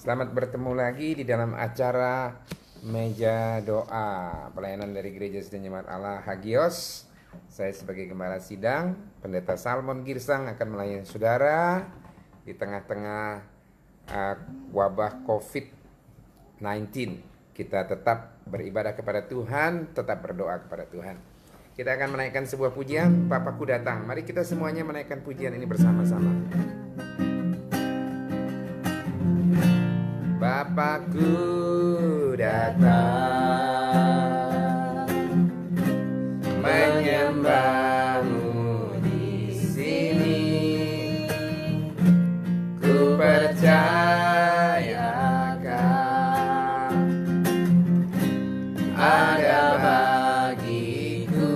Selamat bertemu lagi di dalam acara Meja Doa pelayanan dari Gereja Sedang Jemaat Allah Hagios. Saya sebagai Gembala Sidang, Pendeta Salmon Girsang akan melayani saudara di tengah-tengah wabah COVID-19. Kita tetap beribadah kepada Tuhan, tetap berdoa kepada Tuhan. Kita akan menaikkan sebuah pujian, Bapakku datang. Mari kita semuanya menaikkan pujian ini bersama-sama. Bapakku datang menyembahmu di sini. Ku percayakan ada bagiku.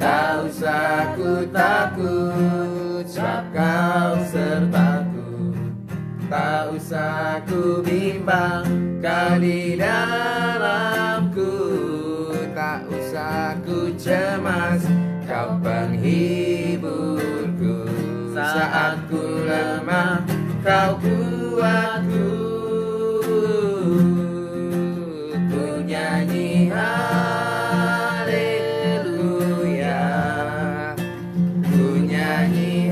Tak usah ku takut, sebab Kau sertaku. Tak usah ku bimbang, Kau di dalamku. Tak usah ku cemas, Kau penghiburku. Saat ku lemah, Kau kuatku. Ku nyanyi haleluya, ku nyanyi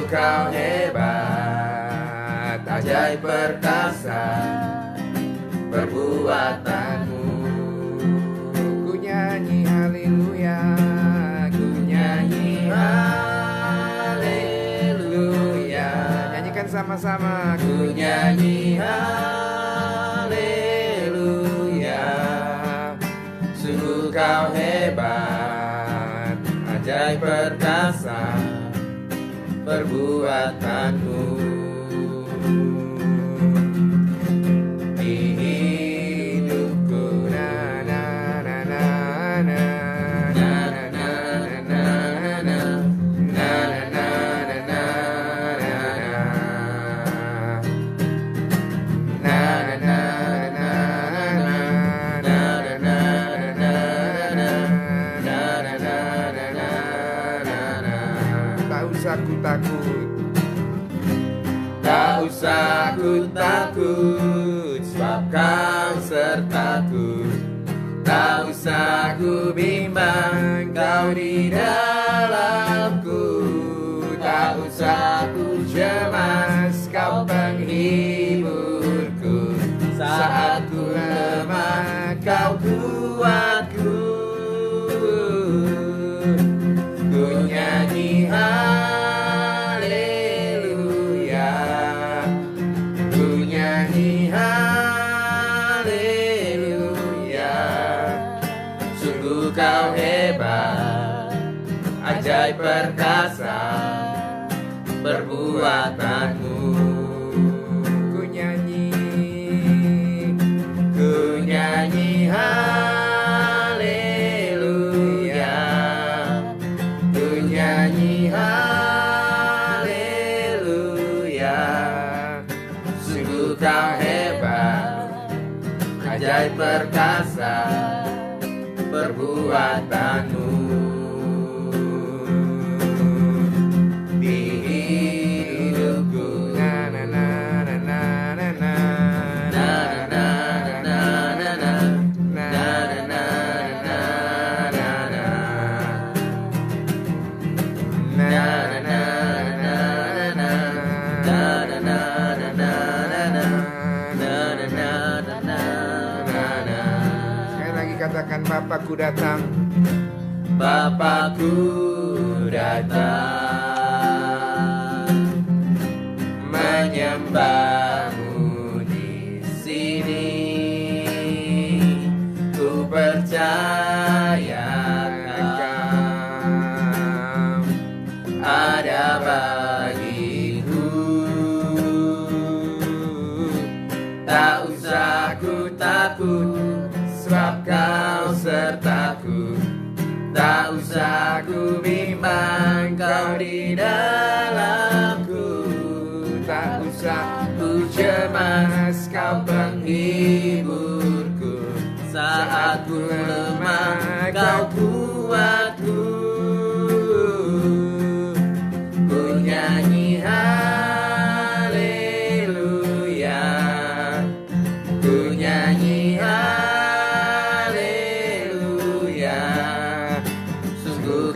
Kau hebat, ajaib perkasa perbuatanmu. Ku nyanyi haleluya, ku nyanyi haleluya. Nyanyikan sama-sama. Ku nyanyi haleluya. Sungguh Kau hebat, ajaib perkasa perbuatanmu. Di hidupku na na na na na na na na na na na na tak usah ku takut, sebab Kau sertaku. Tak usah ku bimbang, Kau di dalamku. Tak usah ku cemas, Kau penghiburku. Saat ku lemah, Kau kuatku. Ku nyanyi haleluya, ku nyanyi haleluya. Sungguh Kau hebat, ajaib perkasa perbuatanmu. Ku nyanyi haleluya, ku nyanyi haleluya. Sungguh Kau hebat, ajaib perkasa perbuatanmu. Di hidupku na na na na na na na na na na na na katakan, Bapakku datang, Bapakku datang menyembahmu di sini. Ku percayakan ada bagiku. Tak usah ku takut, sebab Kau sertaku. Tak usah ku bimbang, Kau di dalamku. Tak usah ku cemas, Kau penghiburku. Saat ku lemah, Kau kuatku.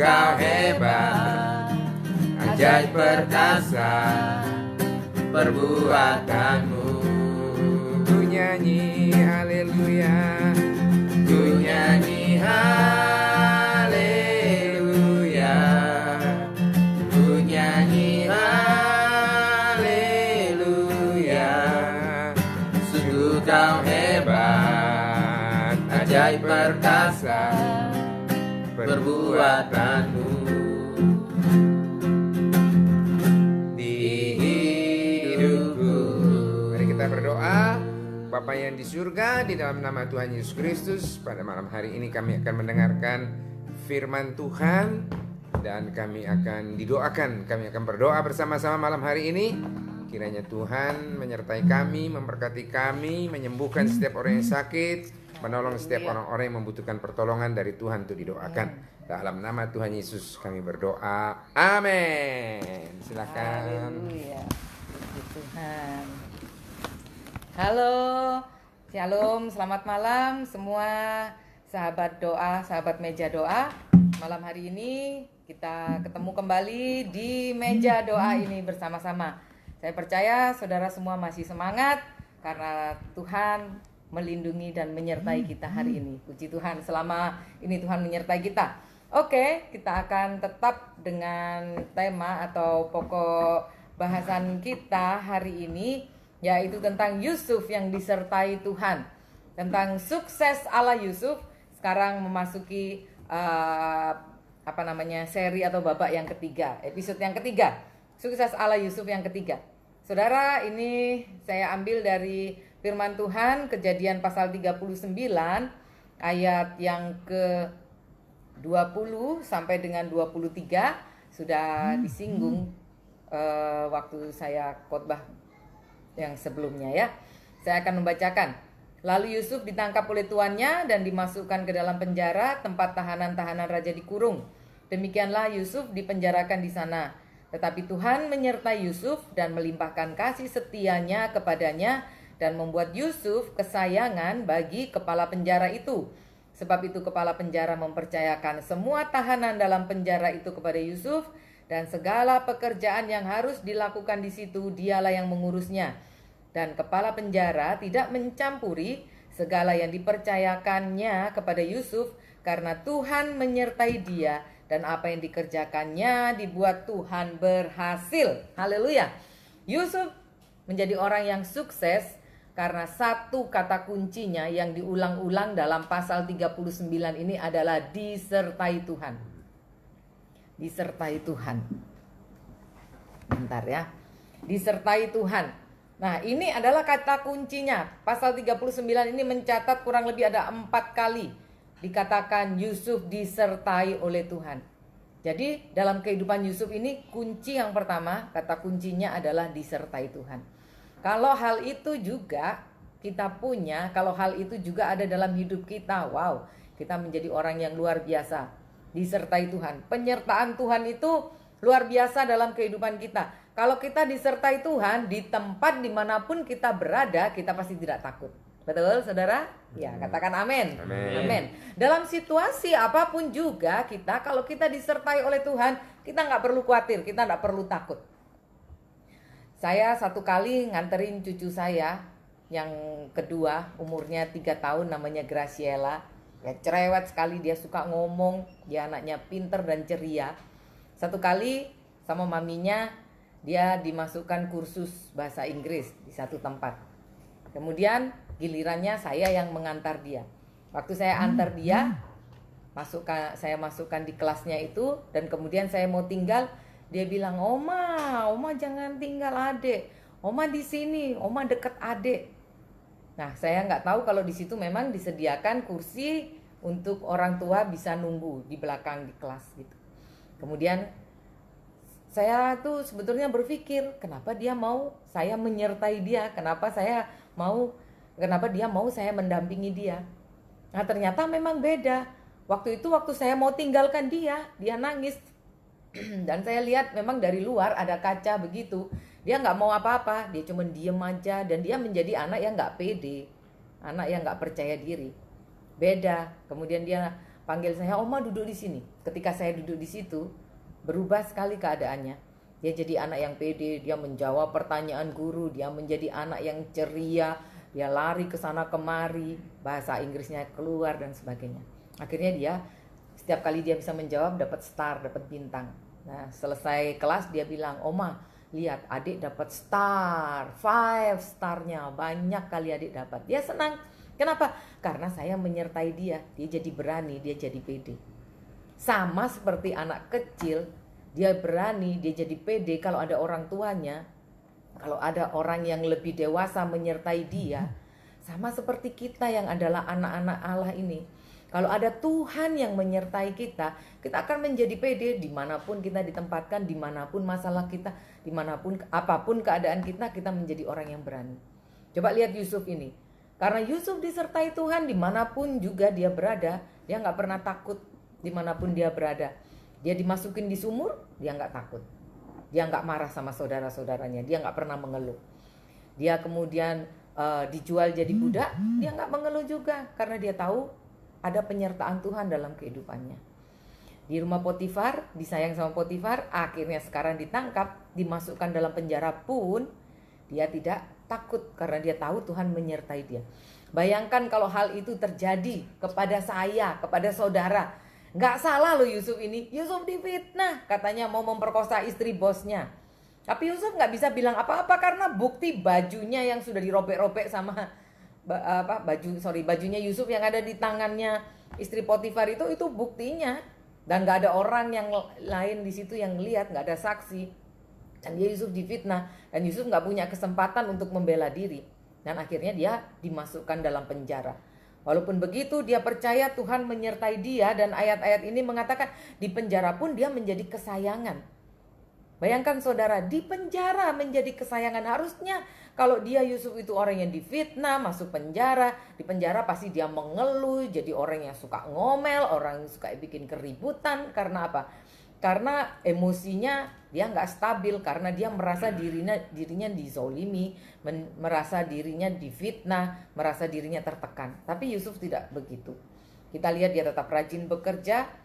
kau hebat, ajaib perkasa perbuatanmu. Ku nyanyi haleluya, ku nyanyi haleluya, ku nyanyi haleluya. Sungguh kau hebat, ajaib perkasa perbuatanmu. Kita berdoa. Bapa yang di surga, di dalam nama Tuhan Yesus Kristus, pada malam hari ini kami akan mendengarkan firman Tuhan dan kami akan didoakan. Kami akan berdoa bersama-sama malam hari ini. Kiranya Tuhan menyertai kami, memberkati kami, menyembuhkan setiap orang yang sakit, menolong setiap orang-orang yang membutuhkan pertolongan dari Tuhan untuk didoakan. Dalam nama Tuhan Yesus kami berdoa. Amin. Silakan. Haleluya. Puji Tuhan. Halo, shalom, selamat malam semua sahabat doa, sahabat meja doa. Malam hari ini kita ketemu kembali di meja doa ini bersama-sama. Saya percaya saudara semua masih semangat karena Tuhan melindungi dan menyertai kita hari ini. Puji Tuhan, selama ini Tuhan menyertai kita. Oke, kita akan tetap dengan tema atau pokok bahasan kita hari ini, yaitu tentang Yusuf yang disertai Tuhan. Tentang sukses ala Yusuf. Sekarang memasuki seri atau babak yang ketiga, episode yang ketiga. Sukses ala Yusuf yang ketiga. Saudara, ini saya ambil dari firman Tuhan Kejadian pasal 39 ayat yang ke 20 sampai dengan 23. Sudah disinggung waktu saya khotbah yang sebelumnya ya. Saya akan membacakan. Lalu Yusuf ditangkap oleh tuannya dan dimasukkan ke dalam penjara, tempat tahanan-tahanan raja dikurung. Demikianlah Yusuf dipenjarakan di sana. Tetapi Tuhan menyertai Yusuf dan melimpahkan kasih setianya kepadanya dan membuat Yusuf kesayangan bagi kepala penjara itu. Sebab itu kepala penjara mempercayakan semua tahanan dalam penjara itu kepada Yusuf, dan segala pekerjaan yang harus dilakukan di situ dialah yang mengurusnya. Dan kepala penjara tidak mencampuri segala yang dipercayakannya kepada Yusuf, karena Tuhan menyertai dia, dan apa yang dikerjakannya dibuat Tuhan berhasil. Haleluya. Yusuf menjadi orang yang sukses karena satu kata kuncinya yang diulang-ulang dalam pasal 39 ini adalah disertai Tuhan. Disertai Tuhan. Bentar ya. Disertai Tuhan. Nah, ini adalah kata kuncinya. Pasal 39 ini mencatat kurang lebih ada 4 kali dikatakan Yusuf disertai oleh Tuhan. Jadi dalam kehidupan Yusuf ini kunci yang pertama, kata kuncinya adalah disertai Tuhan. Kalau hal itu juga kita punya, kalau hal itu juga ada dalam hidup kita, wow, kita menjadi orang yang luar biasa. Disertai Tuhan. Penyertaan Tuhan itu luar biasa dalam kehidupan kita. Kalau kita disertai Tuhan, di tempat dimanapun kita berada, kita pasti tidak takut. Betul, saudara? Ya, katakan amin. Amin. Dalam situasi apapun juga kita, kalau kita disertai oleh Tuhan, kita nggak perlu khawatir, kita nggak perlu takut. Saya satu kali nganterin cucu saya yang kedua, umurnya 3 tahun, namanya Graciela. Ya, cerewet sekali, dia suka ngomong, dia anaknya pinter dan ceria. Satu kali sama maminya dia dimasukkan kursus bahasa Inggris di satu tempat. Kemudian gilirannya saya yang mengantar dia. Waktu saya antar dia, saya masukkan di kelasnya itu, dan kemudian saya mau tinggal, dia bilang, Oma jangan tinggal adek, Oma di sini, Oma deket adek. Nah, saya nggak tahu kalau di situ memang disediakan kursi untuk orang tua bisa nunggu di belakang di kelas gitu. Kemudian saya tuh sebetulnya berpikir, kenapa dia mau saya menyertai dia, kenapa dia mau saya mendampingi dia. Nah, ternyata memang beda. Waktu itu saya mau tinggalkan dia nangis. Dan saya lihat memang dari luar ada kaca begitu. Dia nggak mau apa-apa, dia cuma diem aja, dan dia menjadi anak yang nggak pede, anak yang nggak percaya diri. Beda. Kemudian dia panggil saya, "Oma duduk di sini." Ketika saya duduk di situ, berubah sekali keadaannya. Dia jadi anak yang pede, dia menjawab pertanyaan guru, dia menjadi anak yang ceria, dia lari ke sana kemari, bahasa Inggrisnya keluar dan sebagainya. Akhirnya dia setiap kali dia bisa menjawab dapat star, dapat bintang. Nah, selesai kelas dia bilang, "Oma, lihat adik dapat star, 5 starnya, banyak kali adik dapat." Dia senang. Kenapa? Karena saya menyertai dia, dia jadi berani, dia jadi pede. Sama seperti anak kecil, dia berani, dia jadi pede kalau ada orang tuanya, kalau ada orang yang lebih dewasa menyertai dia. Sama seperti kita yang adalah anak-anak Allah ini. Kalau ada Tuhan yang menyertai kita, kita akan menjadi pede dimanapun kita ditempatkan, dimanapun masalah kita, dimanapun apapun keadaan kita menjadi orang yang berani. Coba lihat Yusuf ini. Karena Yusuf disertai Tuhan dimanapun juga dia berada, dia nggak pernah takut dimanapun dia berada. Dia dimasukin di sumur, dia nggak takut. Dia nggak marah sama saudara-saudaranya, dia nggak pernah mengeluh. Dia kemudian dijual jadi budak, dia nggak mengeluh juga karena dia tahu ada penyertaan Tuhan dalam kehidupannya. Di rumah Potifar, disayang sama Potifar, akhirnya sekarang ditangkap, dimasukkan dalam penjara pun dia tidak takut karena dia tahu Tuhan menyertai dia. Bayangkan kalau hal itu terjadi kepada saya, kepada saudara. Nggak salah loh Yusuf ini. Yusuf difitnah, katanya mau memperkosa istri bosnya. Tapi Yusuf nggak bisa bilang apa-apa karena bukti bajunya yang sudah dirobek-robek sama bajunya Yusuf yang ada di tangannya istri Potifar itu buktinya, dan nggak ada orang yang lain di situ yang lihat, nggak ada saksi, dan dia Yusuf difitnah dan Yusuf nggak punya kesempatan untuk membela diri dan akhirnya dia dimasukkan dalam penjara. Walaupun begitu dia percaya Tuhan menyertai dia dan ayat-ayat ini mengatakan di penjara pun dia menjadi kesayangan. Bayangkan saudara, di penjara menjadi kesayangan. Harusnya kalau dia Yusuf itu orang yang difitnah, masuk penjara. Di penjara pasti dia mengeluh, jadi orang yang suka ngomel, orang yang suka bikin keributan. Karena apa? Karena emosinya dia nggak stabil. Karena dia merasa dirinya dizolimi, merasa dirinya difitnah, merasa dirinya tertekan. Tapi Yusuf tidak begitu. Kita lihat dia tetap rajin bekerja,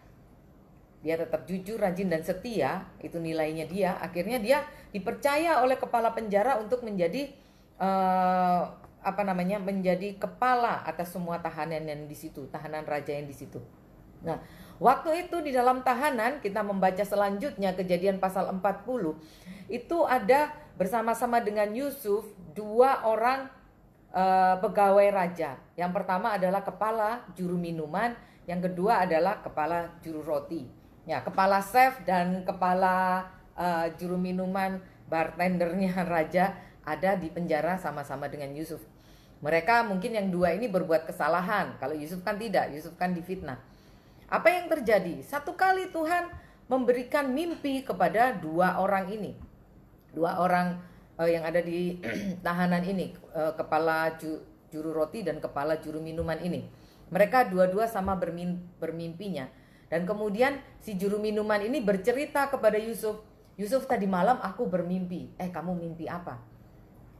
dia tetap jujur, rajin dan setia, itu nilainya dia. Akhirnya dia dipercaya oleh kepala penjara untuk menjadi menjadi kepala atas semua tahanan yang di situ, tahanan raja yang di situ. Nah, waktu itu di dalam tahanan kita membaca selanjutnya Kejadian pasal 40, itu ada bersama-sama dengan Yusuf 2 orang pegawai raja. Yang pertama adalah kepala juru minuman, yang kedua adalah kepala juru roti. Ya, kepala chef dan kepala juru minuman, bartendernya raja ada di penjara sama-sama dengan Yusuf. Mereka mungkin yang 2 ini berbuat kesalahan. Kalau Yusuf kan tidak, Yusuf kan difitnah. Apa yang terjadi? Satu kali Tuhan memberikan mimpi kepada 2 orang ini. 2 orang yang ada di tahanan ini, kepala juru roti dan kepala juru minuman ini. Mereka dua-dua sama bermimpinya. Dan kemudian si juru minuman ini bercerita kepada Yusuf, "Yusuf, tadi malam aku bermimpi." "Kamu mimpi apa?"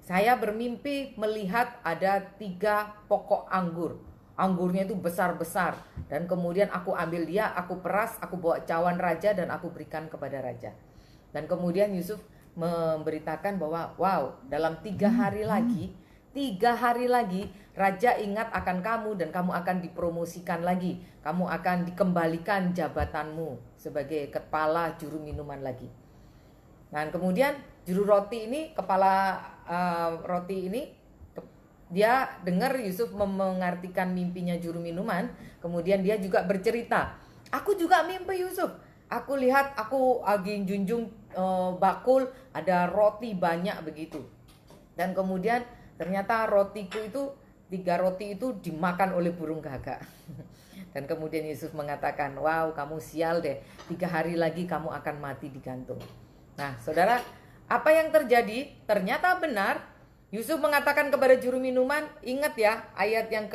"Saya bermimpi melihat ada 3 pokok anggur. Anggurnya itu besar-besar. Dan kemudian aku ambil dia, aku peras, aku bawa cawan raja dan aku berikan kepada raja." Dan kemudian Yusuf memberitakan bahwa dalam 3 hari lagi, 3 hari lagi raja ingat akan kamu dan kamu akan dipromosikan lagi. Kamu akan dikembalikan jabatanmu sebagai kepala juru minuman lagi. Nah, kemudian juru roti ini, kepala roti ini, dia dengar Yusuf mengartikan mimpinya juru minuman. Kemudian dia juga bercerita, "Aku juga mimpi Yusuf. Aku lihat aku lagi junjung bakul, ada roti banyak begitu. Dan kemudian ternyata rotiku itu 3 roti itu dimakan oleh burung gagak." Dan kemudian Yusuf mengatakan, "Wow, kamu sial deh, 3 hari lagi kamu akan mati digantung." Nah, saudara, apa yang terjadi? Ternyata benar. Yusuf mengatakan kepada juru minuman, ingat ya ayat yang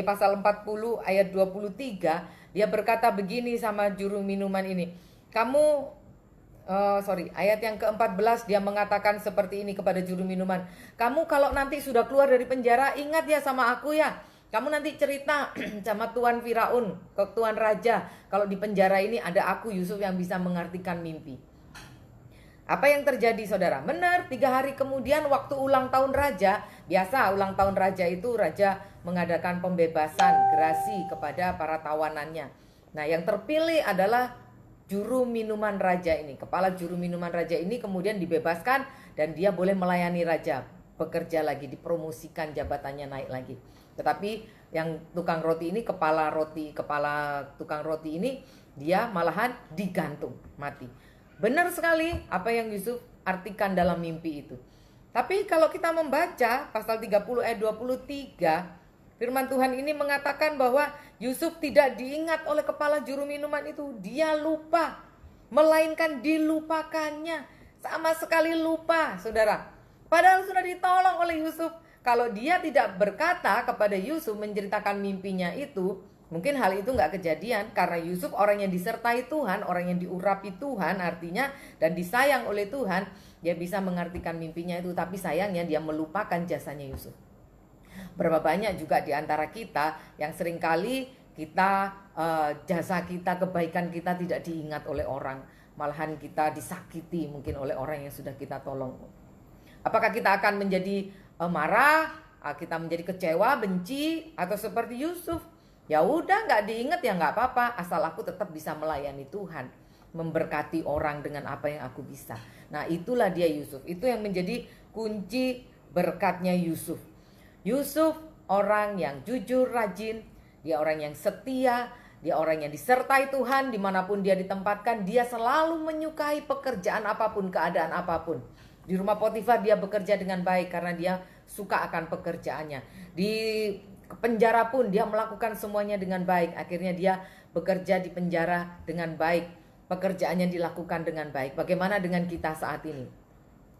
pasal 40 ayat 23, dia berkata begini sama juru minuman ini. Ayat yang ke-14 dia mengatakan seperti ini kepada juru minuman. "Kamu kalau nanti sudah keluar dari penjara, ingat ya sama aku ya. Kamu nanti cerita sama Tuan Firaun, ke Tuan Raja, kalau di penjara ini ada aku Yusuf yang bisa mengartikan mimpi. Apa yang terjadi saudara? Benar, 3 hari kemudian waktu ulang tahun raja. Biasa ulang tahun raja itu raja mengadakan pembebasan gerasi kepada para tawanannya. Nah, yang terpilih adalah juru minuman raja ini. Kepala juru minuman raja ini kemudian dibebaskan dan dia boleh melayani raja, bekerja lagi, dipromosikan, jabatannya naik lagi. Tetapi yang tukang roti ini, kepala tukang roti ini, dia malahan digantung, mati. Benar sekali apa yang Yusuf artikan dalam mimpi itu. Tapi kalau kita membaca pasal 30 ayat 23, firman Tuhan ini mengatakan bahwa Yusuf tidak diingat oleh kepala juru minuman itu. Dia lupa, melainkan dilupakannya. Sama sekali lupa, saudara. Padahal sudah ditolong oleh Yusuf. Kalau dia tidak berkata kepada Yusuf menceritakan mimpinya itu, mungkin hal itu nggak kejadian. Karena Yusuf orang yang disertai Tuhan, orang yang diurapi Tuhan artinya, dan disayang oleh Tuhan, dia bisa mengartikan mimpinya itu. Tapi sayangnya dia melupakan jasanya Yusuf. Berapa banyak juga di antara kita yang seringkali kita jasa kita, kebaikan kita tidak diingat oleh orang. Malahan kita disakiti mungkin oleh orang yang sudah kita tolong. Apakah kita akan menjadi marah, kita menjadi kecewa, benci, atau seperti Yusuf? Ya udah, nggak diingat ya nggak apa-apa, asal aku tetap bisa melayani Tuhan, memberkati orang dengan apa yang aku bisa. Nah, itulah dia Yusuf. Itu yang menjadi kunci berkatnya Yusuf. Yusuf orang yang jujur, rajin, dia orang yang setia, dia orang yang disertai Tuhan dimanapun dia ditempatkan. Dia selalu menyukai pekerjaan apapun, keadaan apapun. Di rumah Potifar dia bekerja dengan baik karena dia suka akan pekerjaannya. Di penjara pun dia melakukan semuanya dengan baik. Akhirnya dia bekerja di penjara dengan baik. Pekerjaannya dilakukan dengan baik. Bagaimana dengan kita saat ini?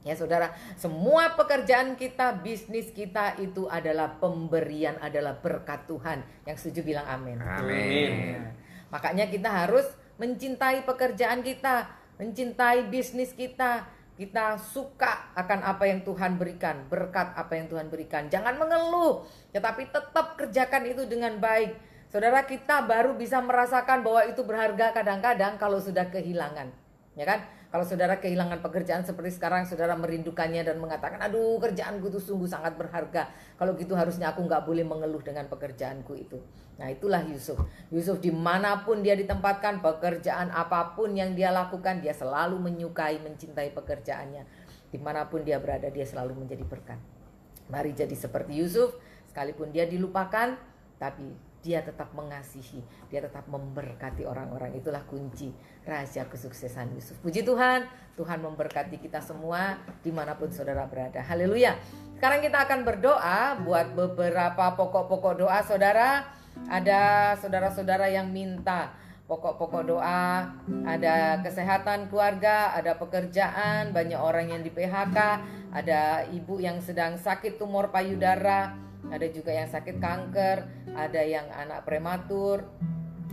Ya saudara, semua pekerjaan kita, bisnis kita itu adalah pemberian, adalah berkat Tuhan. Yang setuju bilang amin. Amin. Makanya kita harus mencintai pekerjaan kita, mencintai bisnis kita. Kita suka akan apa yang Tuhan berikan, berkat apa yang Tuhan berikan. Jangan mengeluh, tetapi tetap kerjakan itu dengan baik. Saudara, kita baru bisa merasakan bahwa itu berharga kadang-kadang kalau sudah kehilangan. Ya kan? Kalau saudara kehilangan pekerjaan seperti sekarang, saudara merindukannya dan mengatakan, aduh kerjaanku itu sungguh sangat berharga. Kalau gitu harusnya aku gak boleh mengeluh dengan pekerjaanku itu. Nah, itulah Yusuf. Yusuf dimanapun dia ditempatkan, pekerjaan apapun yang dia lakukan, dia selalu menyukai, mencintai pekerjaannya. Dimanapun dia berada, dia selalu menjadi berkat. Mari jadi seperti Yusuf, sekalipun dia dilupakan, tapi dia tetap mengasihi, dia tetap memberkati orang-orang. Itulah kunci rahasia kesuksesan Yusuf. Puji Tuhan, Tuhan memberkati kita semua dimanapun saudara berada. Haleluya. Sekarang kita akan berdoa buat beberapa pokok-pokok doa saudara. Ada saudara-saudara yang minta pokok-pokok doa, ada kesehatan keluarga, ada pekerjaan, banyak orang yang di PHK, ada ibu yang sedang sakit tumor payudara, ada juga yang sakit kanker, ada yang anak prematur,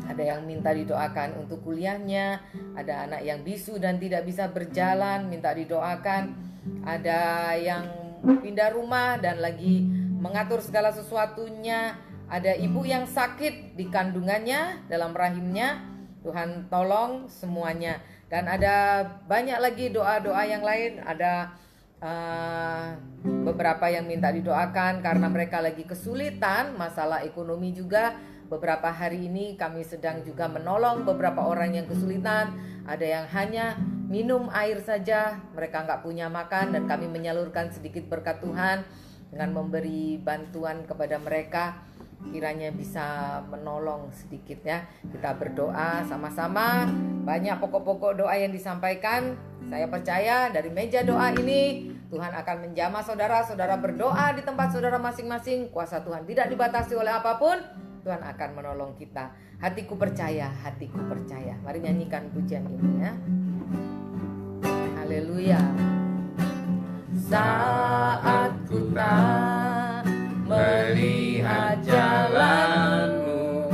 ada yang minta didoakan untuk kuliahnya, ada anak yang bisu dan tidak bisa berjalan, minta didoakan, ada yang pindah rumah dan lagi mengatur segala sesuatunya, ada ibu yang sakit di kandungannya, dalam rahimnya, Tuhan tolong semuanya. Dan ada banyak lagi doa-doa yang lain, ada beberapa yang minta didoakan karena mereka lagi kesulitan, masalah ekonomi juga. Beberapa hari ini kami sedang juga menolong beberapa orang yang kesulitan. Ada yang hanya minum air saja, mereka nggak punya makan, dan kami menyalurkan sedikit berkat Tuhan dengan memberi bantuan kepada mereka. Kiranya bisa menolong sedikit ya. Kita berdoa sama-sama. Banyak pokok-pokok doa yang disampaikan. Saya percaya dari meja doa ini Tuhan akan menjamah saudara. Saudara berdoa di tempat saudara masing-masing. Kuasa Tuhan tidak dibatasi oleh apapun. Tuhan akan menolong kita. Hatiku percaya, hatiku percaya. Mari nyanyikan pujian ini ya. Haleluya. Saat ku tak melihat jalanmu,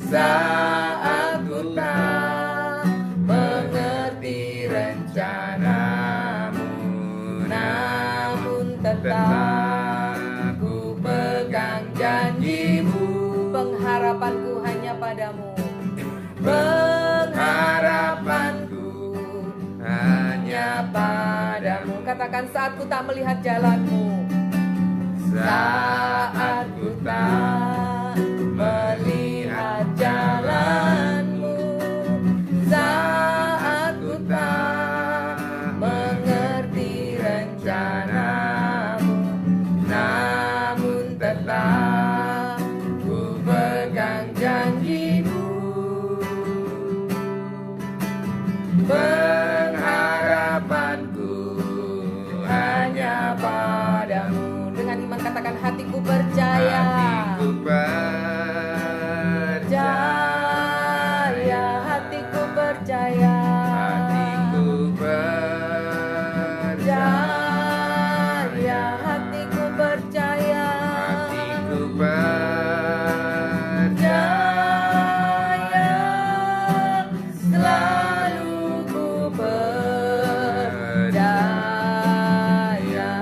saat ku tak mengerti rencanamu, namun tetap ku pegang janjimu. Katakan, saat ku tak melihat jalanmu. Saat ku tak melihat jalanmu, saat ku tak mengerti rencanamu, namun tetap ku pegang janjimu. Pengharapanku hanya padamu. Dengan iman katakan, hatiku percaya. Hatiku percaya. Hatiku percaya. Hatiku percaya. Hatiku percaya. Hatiku percaya. Selalu ku percaya.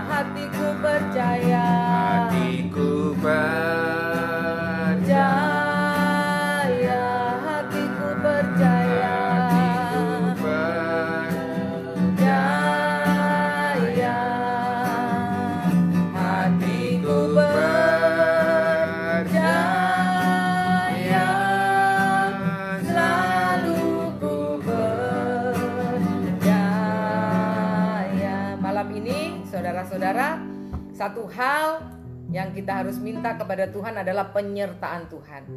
Hatiku percaya. Hatiku percaya. Hatiku percaya. Hatiku percaya. Hatiku percaya. Selalu ku percaya. Malam ini saudara-saudara, satu hal yang kita harus minta kepada Tuhan adalah penyertaan Tuhan.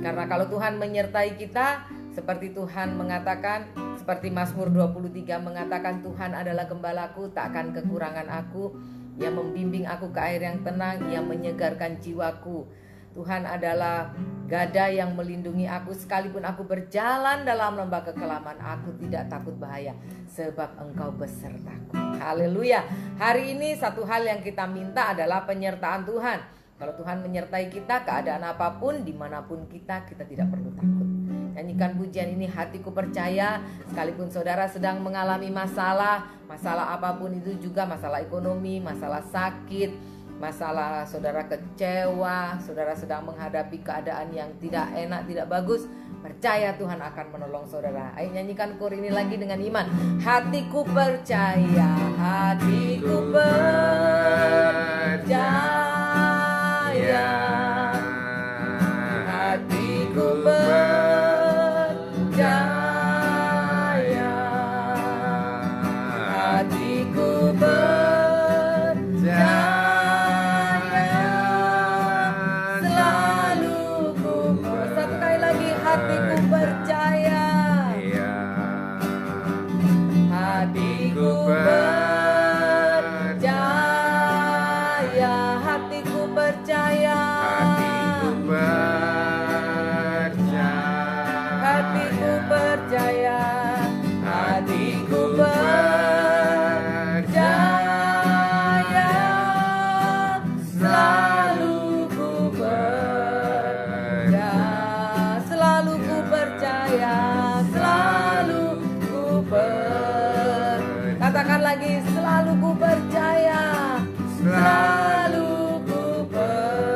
Karena kalau Tuhan menyertai kita, seperti Tuhan mengatakan, seperti Mazmur 23 mengatakan, Tuhan adalah gembalaku, tak akan kekurangan aku. Ia membimbing aku ke air yang tenang, Ia menyegarkan jiwaku. Tuhan adalah gada yang melindungi aku, sekalipun aku berjalan dalam lembah kekelaman, aku tidak takut bahaya, sebab Engkau besertaku. Haleluya. Hari ini satu hal yang kita minta adalah penyertaan Tuhan. Kalau Tuhan menyertai kita, keadaan apapun, dimanapun kita tidak perlu takut. Nyanyikan pujian ini, hatiku percaya. Sekalipun saudara sedang mengalami masalah apapun itu, juga masalah ekonomi, masalah sakit, masalah saudara kecewa, saudara sedang menghadapi keadaan yang tidak enak, tidak bagus, percaya Tuhan akan menolong saudara. Ayo nyanyikan kor ini lagi dengan iman. Hatiku percaya, hatiku percaya, hatiku percaya, hatiku percaya. Hatiku percaya. Hatiku percaya. Hatiku percaya. Hatiku percaya. Hatiku percaya. Hatiku percaya. Selalu ku percaya. Selalu ku percaya. Selalu ku percaya. Katakan lagi, selalu ku percaya. Selalu ku percaya.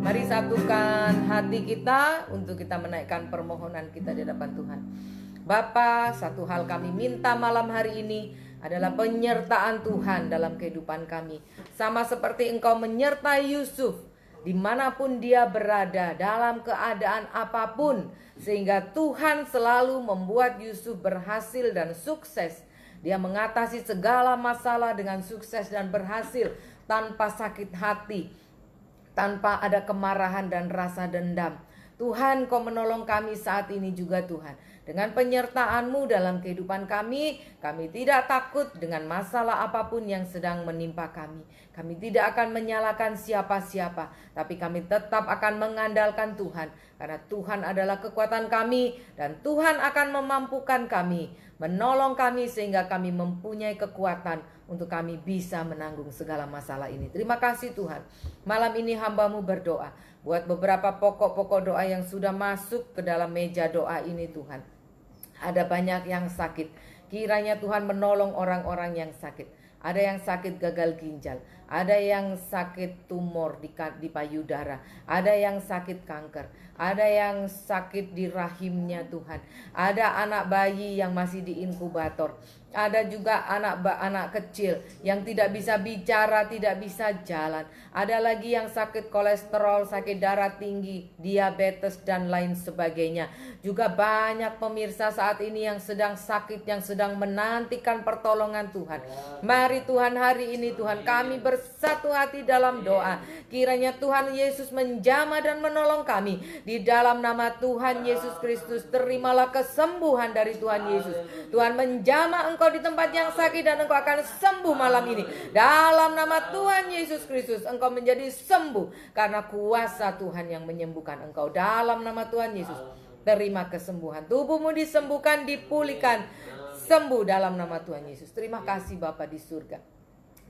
Mari satukan hati kita untuk kita menaikkan permohonan kita di hadapan Tuhan. Bapa, satu hal kami minta malam hari ini adalah penyertaan Tuhan dalam kehidupan kami. Sama seperti Engkau menyertai Yusuf dimanapun dia berada, dalam keadaan apapun, sehingga Tuhan selalu membuat Yusuf berhasil dan sukses. Dia mengatasi segala masalah dengan sukses dan berhasil, tanpa sakit hati, tanpa ada kemarahan dan rasa dendam. Tuhan, Kau menolong kami saat ini juga Tuhan. Dengan penyertaan-Mu dalam kehidupan kami tidak takut dengan masalah apapun yang sedang menimpa kami. Kami tidak akan menyalahkan siapa-siapa, tapi kami tetap akan mengandalkan Tuhan. Karena Tuhan adalah kekuatan kami, dan Tuhan akan memampukan kami, menolong kami sehingga kami mempunyai kekuatan untuk kami bisa menanggung segala masalah ini. Terima kasih Tuhan. Malam ini hamba-Mu berdoa buat beberapa pokok-pokok doa yang sudah masuk ke dalam meja doa ini Tuhan. Ada banyak yang sakit. Kiranya Tuhan menolong orang-orang yang sakit. ada yang sakit gagal ginjal, ada yang sakit tumor di payudara, ada yang sakit kanker, ada yang sakit di rahimnya Tuhan, ada anak bayi yang masih di inkubator, ada juga anak kecil yang tidak bisa bicara, tidak bisa jalan. Ada lagi yang sakit kolesterol, sakit darah tinggi, diabetes dan lain sebagainya. Juga banyak pemirsa saat ini yang sedang sakit, yang sedang menantikan pertolongan Tuhan. Mari Tuhan, hari ini Tuhan, kami bersatu hati dalam doa. Kiranya Tuhan Yesus menjamah dan menolong kami. Di dalam nama Tuhan Yesus Kristus, terimalah kesembuhan dari Tuhan Yesus. Tuhan menjamah engkau di tempat yang sakit dan engkau akan sembuh malam ini. Dalam nama Tuhan Yesus Kristus, engkau menjadi sembuh karena kuasa Tuhan yang menyembuhkan engkau. Dalam nama Tuhan Yesus, terima kesembuhan. Tubuhmu disembuhkan, dipulihkan, sembuh dalam nama Tuhan Yesus. Terima kasih Bapa di surga.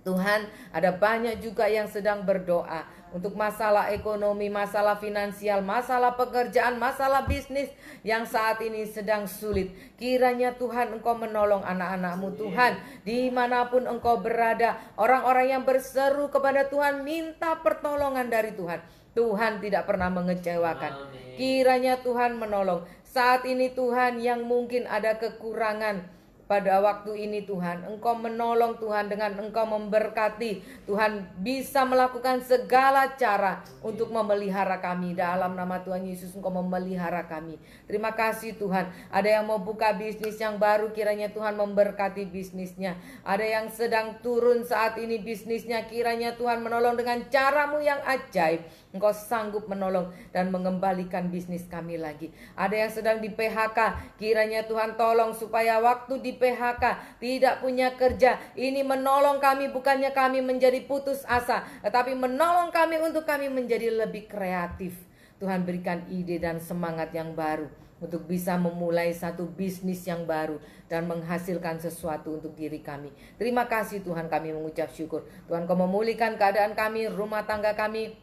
Tuhan, ada banyak juga yang sedang berdoa untuk masalah ekonomi, masalah finansial, masalah pekerjaan, masalah bisnis yang saat ini sedang sulit. Kiranya Tuhan engkau menolong anak-anak-mu Tuhan, dimanapun engkau berada. Orang-orang yang berseru kepada Tuhan minta pertolongan dari Tuhan. Tuhan tidak pernah mengecewakan. Kiranya Tuhan menolong. Saat ini Tuhan, yang mungkin ada kekurangan pada waktu ini Tuhan, engkau menolong Tuhan, dengan engkau memberkati. Tuhan bisa melakukan segala cara untuk memelihara kami. Dalam nama Tuhan Yesus engkau memelihara kami. Terima kasih Tuhan. Ada yang mau buka bisnis yang baru, kiranya Tuhan memberkati bisnisnya. Ada yang sedang turun saat ini bisnisnya, kiranya Tuhan menolong dengan caramu yang ajaib. Engkau sanggup menolong dan mengembalikan bisnis kami lagi. Ada yang sedang di PHK, kiranya Tuhan tolong supaya waktu di PHK tidak punya kerja. Ini menolong kami, bukannya kami menjadi putus asa, tetapi menolong kami untuk kami menjadi lebih kreatif. Tuhan berikan ide dan semangat yang baru untuk bisa memulai satu bisnis yang baru dan menghasilkan sesuatu untuk diri kami. Terima kasih Tuhan, kami mengucap syukur. Tuhan, kau memulihkan keadaan kami, rumah tangga kami,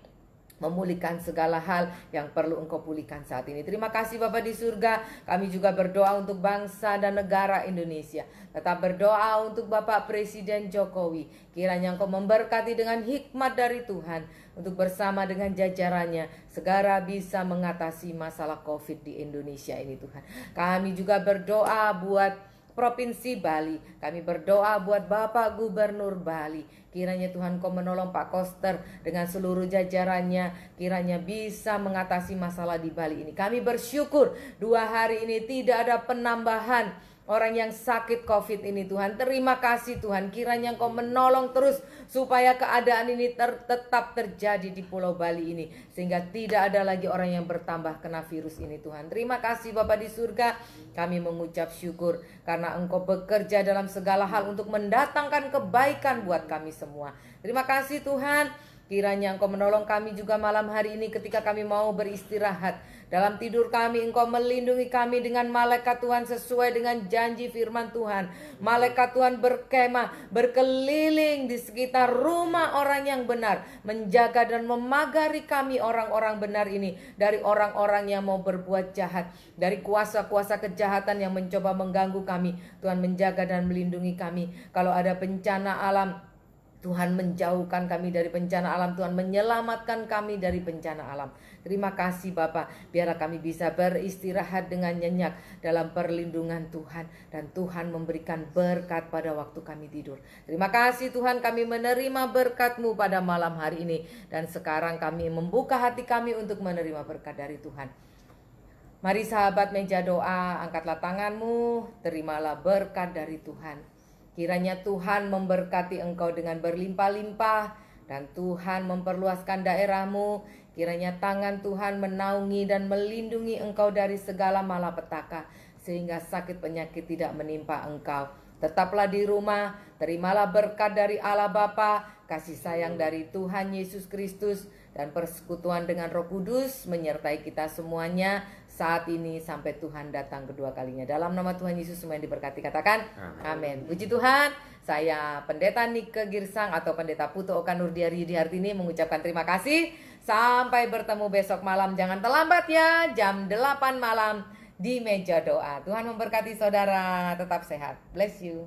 memulihkan segala hal yang perlu engkau pulihkan saat ini. Terima kasih Bapa di surga. Kami juga berdoa untuk bangsa dan negara Indonesia. Tetap berdoa untuk Bapak Presiden Jokowi. Kiranya engkau memberkati dengan hikmat dari Tuhan, untuk bersama dengan jajarannya segera bisa mengatasi masalah COVID di Indonesia ini Tuhan. Kami juga berdoa buat Provinsi Bali. Kami berdoa buat Bapak Gubernur Bali. Kiranya Tuhan kau menolong Pak Koster dengan seluruh jajarannya. Kiranya bisa mengatasi masalah di Bali ini. Kami bersyukur 2 hari ini tidak ada penambahan orang yang sakit COVID ini Tuhan. Terima kasih Tuhan. Kiranya engkau menolong terus supaya keadaan ini tetap terjadi di Pulau Bali ini, sehingga tidak ada lagi orang yang bertambah kena virus ini Tuhan. Terima kasih Bapa di surga. Kami mengucap syukur karena engkau bekerja dalam segala hal untuk mendatangkan kebaikan buat kami semua. Terima kasih Tuhan. Kiranya engkau menolong kami juga malam hari ini ketika kami mau beristirahat. Dalam tidur kami engkau melindungi kami dengan malaikat Tuhan sesuai dengan janji firman Tuhan. Malaikat Tuhan berkemah, berkeliling di sekitar rumah orang yang benar, menjaga dan memagari kami orang-orang benar ini dari orang-orang yang mau berbuat jahat, dari kuasa-kuasa kejahatan yang mencoba mengganggu kami. Tuhan menjaga dan melindungi kami. Kalau ada bencana alam, Tuhan menjauhkan kami dari bencana alam. Tuhan menyelamatkan kami dari bencana alam. Terima kasih Bapa. Biarlah kami bisa beristirahat dengan nyenyak dalam perlindungan Tuhan. Dan Tuhan memberikan berkat pada waktu kami tidur. Terima kasih Tuhan, kami menerima berkat-Mu pada malam hari ini. Dan sekarang kami membuka hati kami untuk menerima berkat dari Tuhan. Mari sahabat meja doa, angkatlah tanganmu, terimalah berkat dari Tuhan. Kiranya Tuhan memberkati engkau dengan berlimpah-limpah, dan Tuhan memperluaskan daerahmu. Kiranya tangan Tuhan menaungi dan melindungi engkau dari segala malapetaka, sehingga sakit penyakit tidak menimpa engkau. Tetaplah di rumah, terimalah berkat dari Allah Bapa, kasih sayang dari Tuhan Yesus Kristus, dan persekutuan dengan Roh Kudus menyertai kita semuanya saat ini sampai Tuhan datang kedua kalinya. Dalam nama Tuhan Yesus semua yang diberkati katakan amin. Puji Tuhan. Saya Pendeta Nike Girsang atau Pendeta Putu Oka Nurdiari Yudihartini mengucapkan terima kasih. Sampai bertemu besok malam. Jangan terlambat ya, jam 8 malam di meja doa. Tuhan memberkati saudara, tetap sehat. Bless you.